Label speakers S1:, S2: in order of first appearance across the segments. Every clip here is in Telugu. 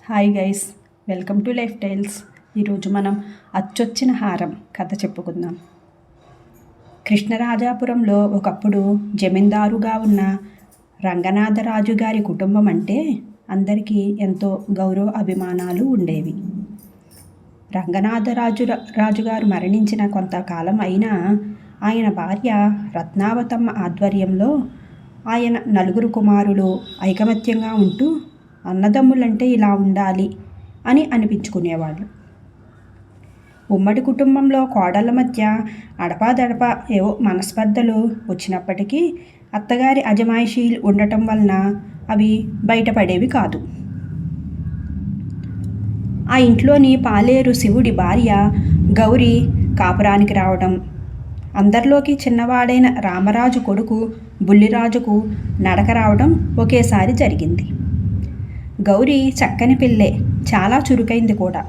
S1: Hi guys, welcome to life tiles. ఈరోజు మనం అచ్చొచ్చిన హారం కథ చెప్పుకుందాం. కృష్ణరాజాపురంలో ఒకప్పుడు జమీందారుగా ఉన్న రంగనాథరాజు గారి కుటుంబం అంటే అందరికీ ఎంతో గౌరవ అభిమానాలు ఉండేవి. రాజుగారు మరణించిన కొంతకాలం అయినా ఆయన భార్య రత్నావతమ్మ ఆధ్వర్యంలో ఆయన నలుగురు కుమారులు ఐకమత్యంగా ఉంటూ అన్నదమ్ములంటే ఇలా ఉండాలి అని అనిపించుకునేవాళ్ళు. ఉమ్మడి కుటుంబంలో కోడళ్ళ మధ్య అడపాదడపా ఏవో మనస్పర్ధలు వచ్చినప్పటికీ అత్తగారి అజమాయిషీలు ఉండటం వలన అవి బయటపడేవి కాదు. ఆ ఇంట్లోని పాలేరు శివుడి భార్య గౌరీ కాపురానికి రావడం, అందరిలోకి చిన్నవాడైన రామరాజు కొడుకు బుల్లిరాజుకు నడక రావడం ఒకేసారి జరిగింది. గౌరీ చక్కని పిల్లే, చాలా చురుకైంది కూడా.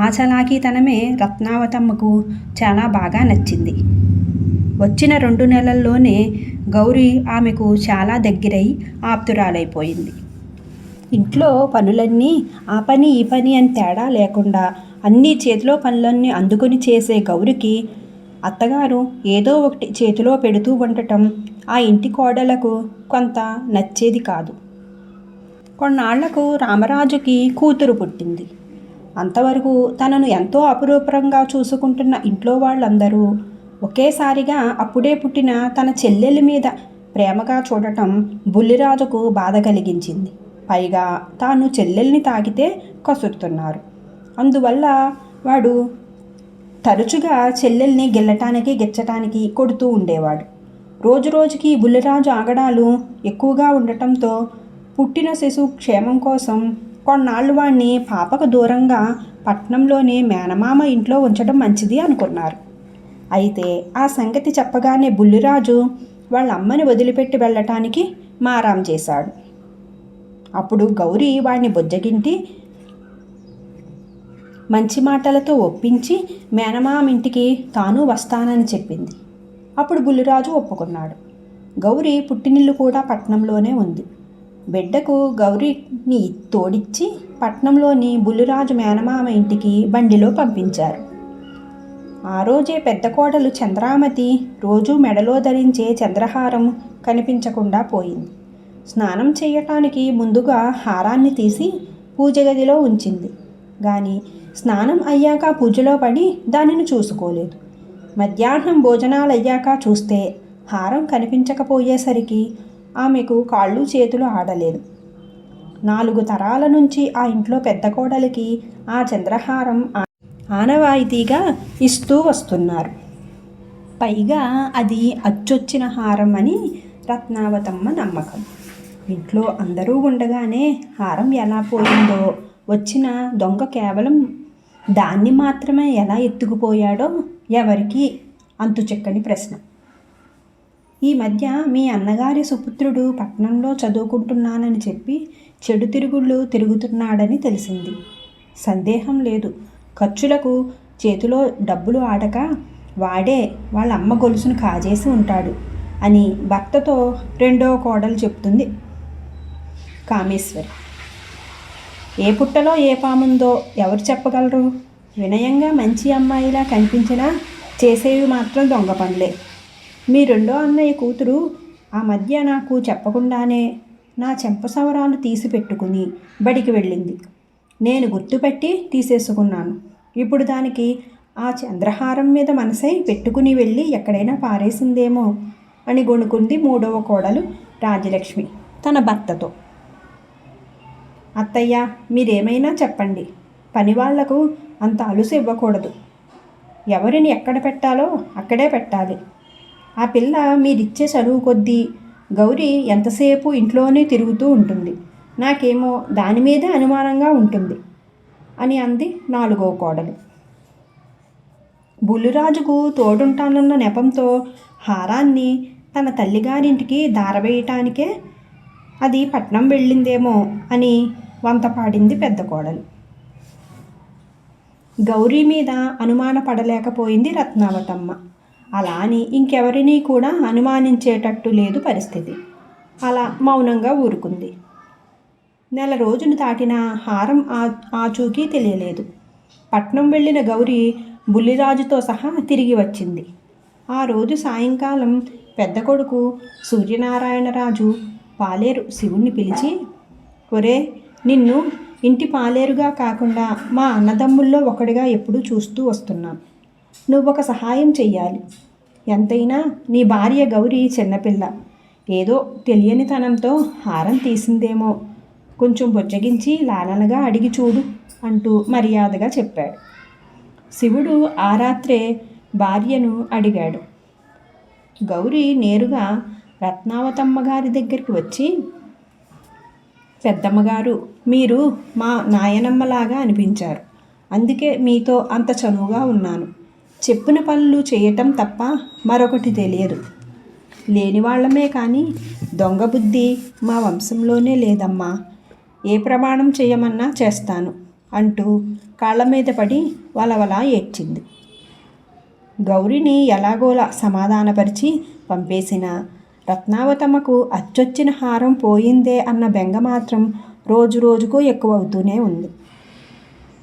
S1: ఆ చలాకీతనమే రత్నావతమ్మకు చాలా బాగా నచ్చింది. వచ్చిన 2 నెలల్లోనే గౌరీ ఆమెకు చాలా దగ్గరై ఆప్తురాలైపోయింది. ఇంట్లో పనులన్నీ ఆ పని ఈ పని అని తేడా లేకుండా అన్ని చేతిలో పనులన్నీ అందుకుని చేసే గౌరికి అత్తగారు ఏదో ఒకటి చేతిలో పెడుతూ ఉండటం ఆ ఇంటి కోడలకు కొంత నచ్చేది కాదు. కొన్నాళ్లకు రామరాజుకి కూతురు పుట్టింది. అంతవరకు తనను ఎంతో అపురూపంగా చూసుకుంటున్న ఇంట్లో వాళ్ళందరూ ఒకేసారిగా అప్పుడే పుట్టిన తన చెల్లెలి మీద ప్రేమగా చూడటం బుల్లిరాజుకు బాధ కలిగించింది. పైగా తాను చెల్లెల్ని తాకితే కసురుతున్నారు. అందువల్ల వాడు తరచుగా చెల్లెల్ని గిల్లటానికి గిచ్చటానికి కొడుతూ ఉండేవాడు. రోజురోజుకి బుల్లిరాజు ఆగడాలు ఎక్కువగా ఉండటంతో పుట్టిన శిశువు క్షేమం కోసం కొన్నాళ్ళు వాణ్ణి పాపకు దూరంగా పట్నంలోని మేనమామ ఇంట్లో ఉంచడం మంచిది అనుకున్నారు. అయితే ఆ సంగతి చెప్పగానే బుల్లిరాజు వాళ్ళ అమ్మని వదిలిపెట్టి వెళ్ళటానికి మారాం చేశాడు. అప్పుడు గౌరీ వాడిని బుజ్జగింటి మంచి మాటలతో ఒప్పించి మేనమామ ఇంటికి తాను వస్తానని చెప్పింది. అప్పుడు బుల్లిరాజు ఒప్పుకున్నాడు. గౌరీ పుట్టినిల్లు కూడా పట్నంలోనే ఉంది. బిడ్డకు గౌరీని తోడిచ్చి పట్నంలోని బుల్లిరాజు మేనమామ ఇంటికి బండిలో పంపించారు. ఆ రోజే పెద్ద కోడలు చంద్రామతి రోజూ మెడలో ధరించే చంద్రహారం కనిపించకుండా పోయింది. స్నానం చేయటానికి ముందుగా హారాన్ని తీసి పూజ గదిలో ఉంచింది. కానీ స్నానం అయ్యాక పూజలో పడి దానిని చూసుకోలేదు. మధ్యాహ్నం భోజనాలయ్యాక చూస్తే హారం కనిపించకపోయేసరికి ఆమెకు కాళ్ళు చేతులు ఆడలేదు. 4 తరాల నుంచి ఆ ఇంట్లో పెద్ద కోడలికి ఆ చంద్రహారం ఆనవాయితీగా ఇస్తూ వస్తున్నారు. పైగా అది అచ్చొచ్చిన హారం అని రత్నావతమ్మ నమ్మకం. ఇంట్లో అందరూ ఉండగానే హారం ఎలా పోయిందో, వచ్చిన దొంగ కేవలం దాన్ని మాత్రమే ఎలా ఎత్తుకుపోయాడో ఎవరికీ అంతుచిక్కని ప్రశ్న. ఈ మధ్య మీ అన్నగారి సుపుత్రుడు పట్నంలో చదువుకుంటున్నానని చెప్పి చెడు తిరుగుళ్ళు తిరుగుతున్నాడని తెలిసింది. సందేహం లేదు, ఖర్చులకు చేతిలో డబ్బులు ఆడక వాడే వాళ్ళ అమ్మ గొలుసును కాజేసి ఉంటాడు అని భర్తతో రెండో కోడలు చెప్తుంది కామేశ్వరి. ఏ పుట్టలో ఏ పాముందో ఎవరు చెప్పగలరు? వినయంగా మంచి అమ్మాయిలా కనిపించినా చేసేవి మాత్రం దొంగ పనులే. మీ రెండో అన్నయ్య కూతురు ఆ మధ్య నాకు చెప్పకుండానే నా చెంపసవరాలు తీసి పెట్టుకుని బడికి వెళ్ళింది. నేను గుర్తుపెట్టి తీసేసుకున్నాను. ఇప్పుడు దానికి ఆ చంద్రహారం మీద మనసై పెట్టుకుని వెళ్ళి ఎక్కడైనా పారేసిందేమో అని గొణుకుంది మూడవ కోడలు రాజలక్ష్మి తన భర్తతో. అత్తయ్య, మీరేమైనా చెప్పండి, పనివాళ్లకు అంత అలుసు ఇవ్వకూడదు. ఎవరిని ఎక్కడ పెట్టాలో అక్కడే పెట్టాలి. ఆ పిల్ల మీరిచ్చే చదువు కొద్దీ గౌరీ ఎంతసేపు ఇంట్లోనే తిరుగుతూ ఉంటుంది. నాకేమో దాని మీదే అనుమానంగా ఉంటుంది అని అంది 4వ కోడలు. బుల్లిరాజుకు తోడుంటానన్న నెపంతో హారాన్ని తన తల్లిగారింటికి దారవేయటానికే అది పట్నం వెళ్ళిందేమో అని వంతపాడింది పెద్ద కోడలు. గౌరీ మీద అనుమానపడలేకపోయింది రత్నావతమ్మ. అలా అని ఇంకెవరినీ కూడా అనుమానించేటట్టు లేదు పరిస్థితి. అలా మౌనంగా ఊరుకుంది. నెల రోజులు దాటినా హారం ఆచూకీ తెలియలేదు. పట్నం వెళ్ళిన గౌరి బుల్లిరాజుతో సహా తిరిగి వచ్చింది. ఆ రోజు సాయంకాలం పెద్ద కొడుకు సూర్యనారాయణరాజు పాలేరు శివుణ్ణి పిలిచి, ఒరే, నిన్ను ఇంటి పాలేరుగా కాకుండా మా అన్నదమ్ముల్లో ఒకడిగా ఎప్పుడూ చూస్తూ వస్తున్నాం. నువ్వొక సహాయం చెయ్యాలి. ఎంతైనా నీ భార్య గౌరీ చిన్నపిల్ల, ఏదో తెలియనితనంతో హారం తీసిందేమో, కొంచెం బుజ్జగించి లాలనగా అడిగి చూడు అంటూ మర్యాదగా చెప్పాడు. శివుడు ఆ రాత్రే భార్యను అడిగాడు. గౌరీ నేరుగా రత్నావతమ్మ గారి దగ్గరికి వచ్చి, పెద్దమ్మగారు, మీరు మా నాయనమ్మలాగా అనిపించారు. అందుకే మీతో అంత చనువుగా ఉన్నాను. చెప్పిన పనులు చేయటం తప్ప మరొకటి తెలియదు. లేనివాళ్లమే కానీ దొంగ బుద్ధి మా వంశంలోనే లేదమ్మా. ఏ ప్రమాణం చేయమన్నా చేస్తాను అంటూ కాళ్ళ మీద పడి వలవలా ఏడ్చింది. గౌరిని ఎలాగోలా సమాధానపరిచి పంపేసిన రత్నావతమ్మకు అచ్చొచ్చిన హారం పోయిందే అన్న బెంగ మాత్రం రోజు రోజుకు ఎక్కువవుతూనే ఉంది.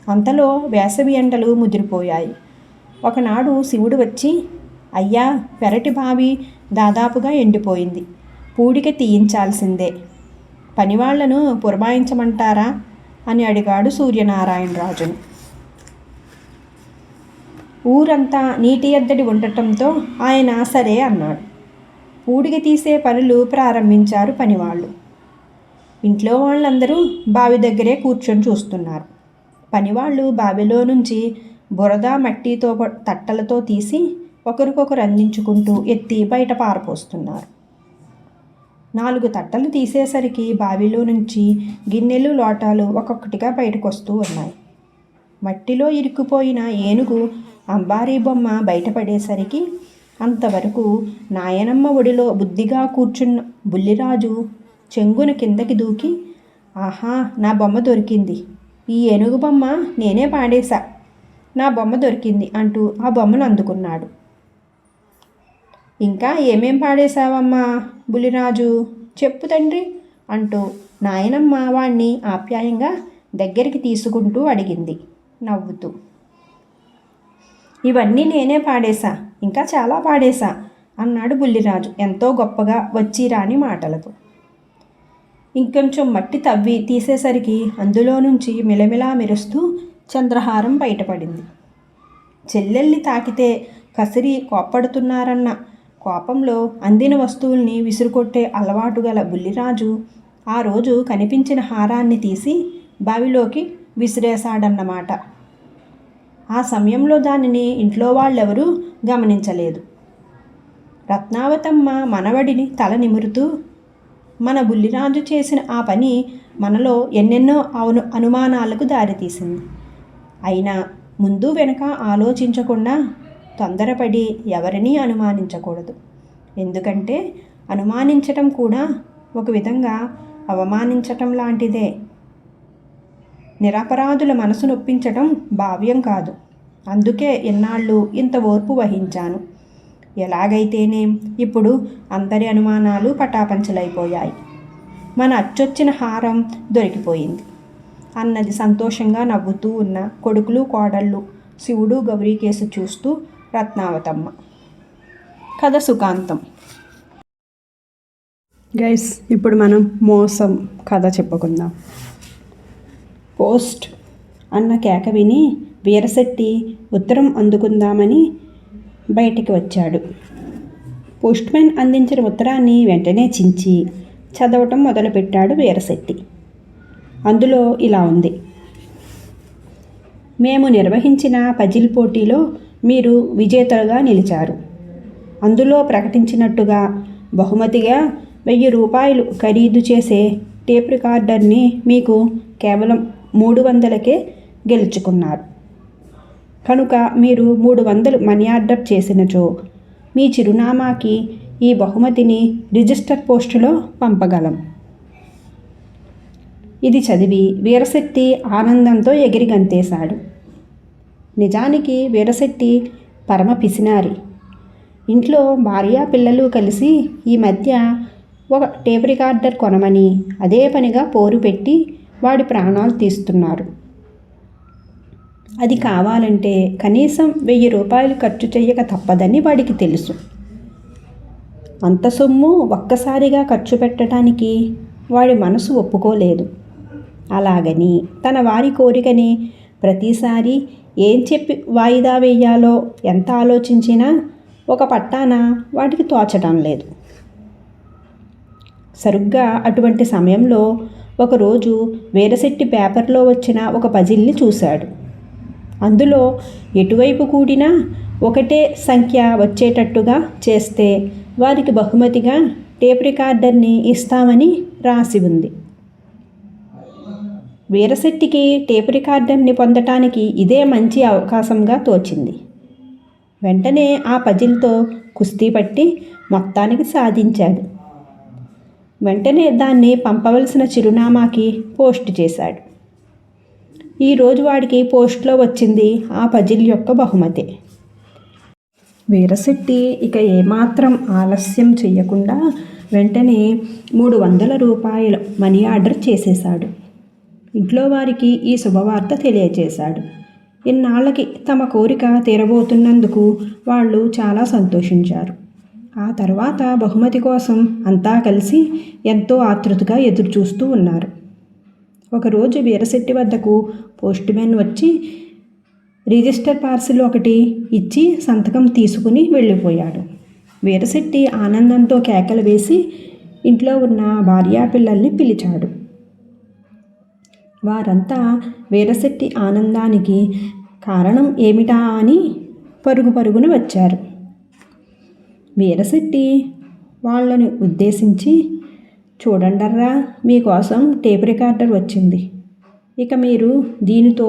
S1: అంతలో వేసవి ఎండలు ముదిరిపోయాయి. ఒకనాడు శివుడు వచ్చి, అయ్యా, పెరటి బావి దాదాపుగా ఎండిపోయింది. పూడిక తీయించాల్సిందే. పనివాళ్లను పురమాయించమంటారా అని అడిగాడు సూర్యనారాయణరాజును. ఊరంతా నీటి ఎద్దడి ఉండటంతో ఆయన సరే అన్నాడు. పూడిక తీసే పనులు ప్రారంభించారు పనివాళ్ళు. ఇంట్లో వాళ్ళందరూ బావి దగ్గరే కూర్చొని చూస్తున్నారు. పనివాళ్ళు బావిలో నుంచి బురద మట్టితో తట్టలతో తీసి ఒకరికొకరు అందించుకుంటూ ఎత్తి బయట పారపోస్తున్నారు. 4 తట్టలు తీసేసరికి బావిలో నుంచి గిన్నెలు లోటాలు ఒక్కొక్కటిగా బయటకు వస్తూ ఉన్నాయి. మట్టిలో ఇరుక్కుపోయిన ఏనుగు అంబారీ బొమ్మ బయటపడేసరికి అంతవరకు నాయనమ్మ ఒడిలో బుద్ధిగా కూర్చున్న బుల్లిరాజు చెంగున కిందకి దూకి, ఆహా, నా బొమ్మ దొరికింది. ఈ ఏనుగు బొమ్మ నేనే పాడేశా. నా బొమ్మ దొరికింది అంటూ ఆ బొమ్మను అందుకున్నాడు. ఇంకా ఏమేం పాడేశావమ్మా బుల్లిరాజు, చెప్పు తండ్రి అంటూ నాయనమ్మ వాణ్ణి ఆప్యాయంగా దగ్గరికి తీసుకుంటూ అడిగింది నవ్వుతూ. ఇవన్నీ నేనే పాడేశా, ఇంకా చాలా పాడేశా అన్నాడు బుల్లిరాజు ఎంతో గొప్పగా వచ్చి రాని మాటలతో. ఇంకొంచెం మట్టి తవ్వి తీసేసరికి అందులో నుంచి మిలమిలా మెరుస్తూ చంద్రహారం బయటపడింది. చెల్లెల్ని తాకితే కసిరి కోప్పడుతున్నారన్న కోపంలో అందిన వస్తువుల్ని విసురుకొట్టే అలవాటు గల బుల్లిరాజు ఆ రోజు కనిపించిన హారాన్ని తీసి బావిలోకి విసిరేశాడన్నమాట. ఆ సమయంలో దానిని ఇంట్లో వాళ్ళెవరూ గమనించలేదు. రత్నావతమ్మ మనవడిని తల నిమురుతూ, మన బుల్లిరాజు చేసిన ఆ పని మనలో ఎన్నెన్నో అనుమానాలకు దారితీసింది. అయినా ముందు వెనక ఆలోచించకుండా తొందరపడి ఎవరినీ అనుమానించకూడదు. ఎందుకంటే అనుమానించటం కూడా ఒక విధంగా అవమానించటం లాంటిదే. నిరపరాధుల మనసు నొప్పించటం భావ్యం కాదు. అందుకే ఎన్నాళ్ళు ఇంత ఓర్పు వహించాను. ఎలాగైతేనేం ఇప్పుడు అందరి అనుమానాలు పటాపంచలైపోయాయి. మన అచ్చొచ్చిన హారం దొరికిపోయింది అన్నది సంతోషంగా నవ్వుతూ ఉన్న కొడుకులు కోడళ్ళు శివుడు గౌరీ కేసు చూస్తూ రత్నావతమ్మ. కథ సుఖాంతం. గైస్, ఇప్పుడు మనం మోసం కథ చెప్పుకుందాం. పోస్ట్ అన్న కేక విని వీరశెట్టి ఉత్తరం అందుకుందామని బయటికి వచ్చాడు. పోస్ట్మెన్ అందించిన ఉత్తరాన్ని వెంటనే చించి చదవటం మొదలుపెట్టాడు వీరశెట్టి. అందులో ఇలా ఉంది: మేము నిర్వహించిన పజిల్ పోటీలో మీరు విజేతలుగా నిలిచారు. అందులో ప్రకటించినట్టుగా బహుమతిగా 1000 రూపాయలు ఖరీదు చేసే టేప్ రికార్డర్ని మీకు కేవలం 300కే గెలుచుకున్నారు. కనుక మీరు 300 మనీ ఆర్డర్ చేసినచో మీ చిరునామాకి ఈ బహుమతిని రిజిస్టర్ పోస్టులో పంపగలం. ఇది చదివి వీరశెట్టి ఆనందంతో ఎగిరి గంతేశాడు. నిజానికి వీరశెట్టి పరమ పిసినారి. ఇంట్లో భార్యా పిల్లలు కలిసి ఈ మధ్య ఒక టేప్ రికార్డర్ కొనమని అదే పనిగా పోరు పెట్టి వాడి ప్రాణాలు తీస్తున్నారు. అది కావాలంటే కనీసం 1000 రూపాయలు ఖర్చు చెయ్యక తప్పదని వాడికి తెలుసు. అంత సొమ్ము ఒక్కసారిగా ఖర్చు పెట్టడానికి వాడి మనసు ఒప్పుకోలేదు. అలాగని తన వారి కోరికని ప్రతిసారి ఏం చెప్పి వాయిదా వేయాలో ఎంత ఆలోచించినా ఒక పట్టాన వాటికి తోచటం లేదు. సరిగ్గా అటువంటి సమయంలో ఒకరోజు వీరశెట్టి పేపర్లో వచ్చిన ఒక పజిల్ని చూశాడు. అందులో ఎటువైపు కూడినా ఒకటే సంఖ్య వచ్చేటట్టుగా చేస్తే వారికి బహుమతిగా టేప్ రికార్డర్ని ఇస్తామని రాసి ఉంది. వీరశెట్టికి టేప్ రికార్డర్ని పొందటానికి ఇదే మంచి అవకాశంగా తోచింది. వెంటనే ఆ పజిల్తో కుస్తీ పట్టి మొత్తానికి సాధించాడు. వెంటనే దాన్ని పంపవలసిన చిరునామాకి పోస్ట్ చేశాడు. ఈరోజు వాడికి పోస్ట్లో వచ్చింది ఆ పజిల్ యొక్క బహుమతి. వీరశెట్టి ఇక ఏమాత్రం ఆలస్యం చెయ్యకుండా వెంటనే 300 రూపాయల మనీ ఆర్డర్ చేసేశాడు. ఇంట్లో వారికి ఈ శుభవార్త తెలియచేశాడు. ఇన్నాళ్ళకి తమ కోరిక తీరబోతున్నందుకు వాళ్ళు చాలా సంతోషించారు. ఆ తర్వాత బహుమతి కోసం అంతా కలిసి ఎంతో ఆతృతగా ఎదురుచూస్తూ ఉన్నారు. ఒకరోజు వీరశెట్టి వద్దకు పోస్ట్మెన్ వచ్చి రిజిస్టర్ పార్సిల్ ఒకటి ఇచ్చి సంతకం తీసుకుని వెళ్ళిపోయాడు. వీరశెట్టి ఆనందంతో కేకలు వేసి ఇంట్లో ఉన్న భార్యాపిల్లల్ని పిలిచాడు. వారంతా వీరశెట్టి ఆనందానికి కారణం ఏమిటా అని పరుగు పరుగున వచ్చారు. వీరశెట్టి వాళ్ళని ఉద్దేశించి, చూడండర్రా, మీకోసం టేప్ రికార్డర్ వచ్చింది. ఇక మీరు దీనితో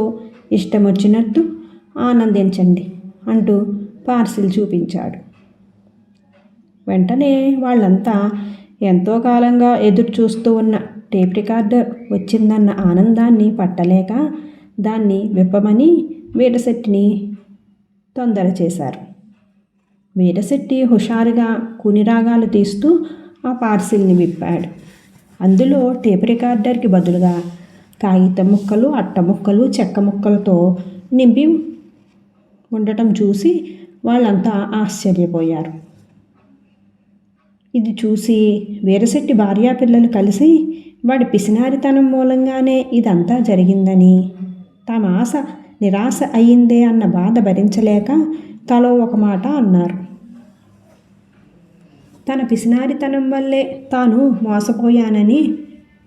S1: ఇష్టం వచ్చినట్టు ఆనందించండి అంటూ పార్సిల్ చూపించాడు. వెంటనే వాళ్ళంతా ఎంతో కాలంగా ఎదురు చూస్తూ ఉన్న టేప్ రికార్డర్ వచ్చిందన్న ఆనందాన్ని పట్టలేక దాన్ని విప్పమని వీరశెట్టిని తొందర చేశారు. వీరశెట్టి హుషారుగా కునిరాగాలు తీస్తూ ఆ పార్సిల్ని విప్పాడు. అందులో టేప్ రికార్డర్కి బదులుగా కాగితం ముక్కలు, అట్ట ముక్కలు, చెక్క ముక్కలతో నింపి ఉండటం చూసి వాళ్ళంతా ఆశ్చర్యపోయారు. ఇది చూసి వీరశెట్టి భార్యాపిల్లలు కలిసి వాడి పిసినారితనం మూలంగానే ఇదంతా జరిగిందని, తమ ఆశ నిరాశ అయిందే అన్న బాధ భరించలేక తలో ఒక మాట అన్నారు. తన పిసినారితనం వల్లే తాను మోసపోయానని,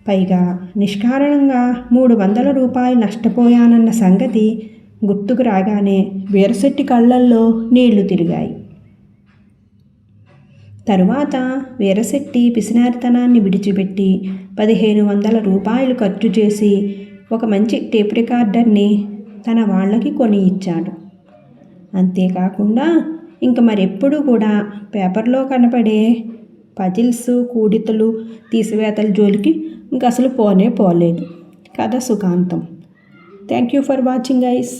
S1: పైగా నిష్కారణంగా 300 రూపాయలు నష్టపోయానన్న సంగతి గుర్తుకు రాగానే వీరశెట్టి కళ్ళల్లో నీళ్లు తిరిగాయి. తరువాత వీరశెట్టి పిసినారితనాన్ని విడిచిపెట్టి 1500 రూపాయలు ఖర్చు చేసి ఒక మంచి టేప్ రికార్డర్ని తన వాళ్ళకి కొని ఇచ్చాడు. అంతేకాకుండా ఇంక మరెప్పుడు కూడా పేపర్లో కనపడే పజిల్స్, కూడితలు, తీసివేతల జోలికి ఇంక అసలు పోలేదు. కథ సుఖాంతం. Thank you for watching guys.